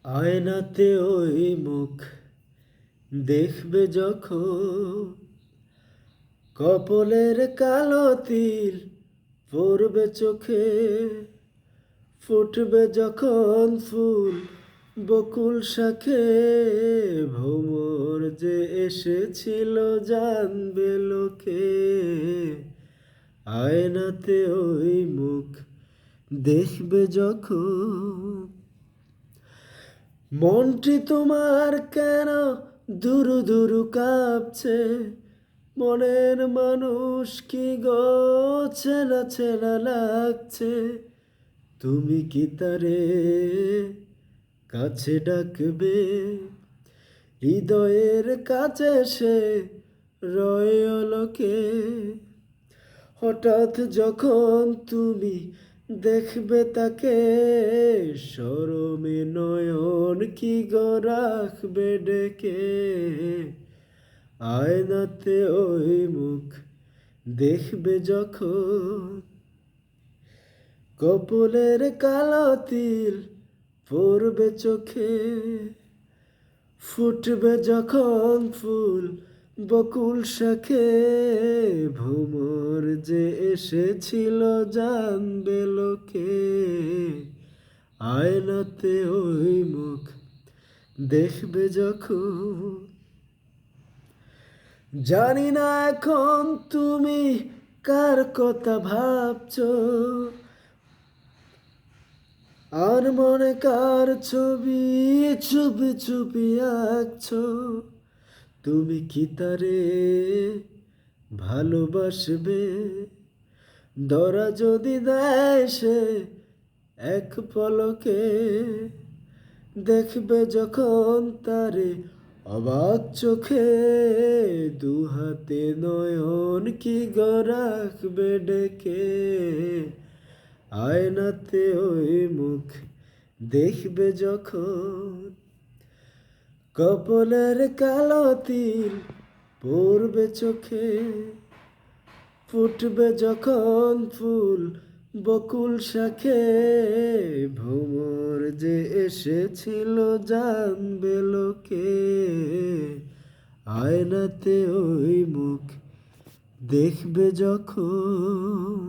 আয়নাতে ওই মুখ দেখবে যখন, কপলের কালো তিল পড়বে চোখে, ফুটবে যখন ফুল বকুল শাখে, ভ্রমর যে এসেছিল জানবে লোকে। আয়নাতে ওই মুখ দেখবে যখন, মনটি তোমার কেন দুরু দুরু কাঁপছে, মনের মানুষ কি গো চেনা চেনা লাগছে, তুমি কি তারে কাছে ডাকবে, হৃদয়ের কাছে সে রয় অলোকে। হঠাৎ যখন তুমি দেখবে তাকে, শরমে নয়ন কি গো রাখবে ডেকে। আয়নাতে ওই মুখ দেখবে যখন, কপলের কালো তিল পড়বে চোখে, ফুটবে যখন ফুল বকুল শাখে, ভ্রমর যে এসেছিল জানবে লোকে। আয়নাতে ওই মুখ দেখবে যখন, জানি না এখন তুমি কার কথা ভাবছো, আর মনে কার ছবি চুপি চুপি আঁকছো, তুমি কি তারে ভালোবাসবে, ধরা যদি দেয় সে এক পলকে, দেখবে যখন তারে অবাক চোখে, দু হাতে নয়ন কি গো রাখবে ডেকে। আয়নাতে ওই মুখ দেখবে যখন, কপলের কালো তিল পড়বে চোখে, ফুটবে যখন ফুল বকুল শাখে, ভ্রমর যে এসেছিল জানবে লোকে। আয়নাতে ওই মুখ দেখবে যখন।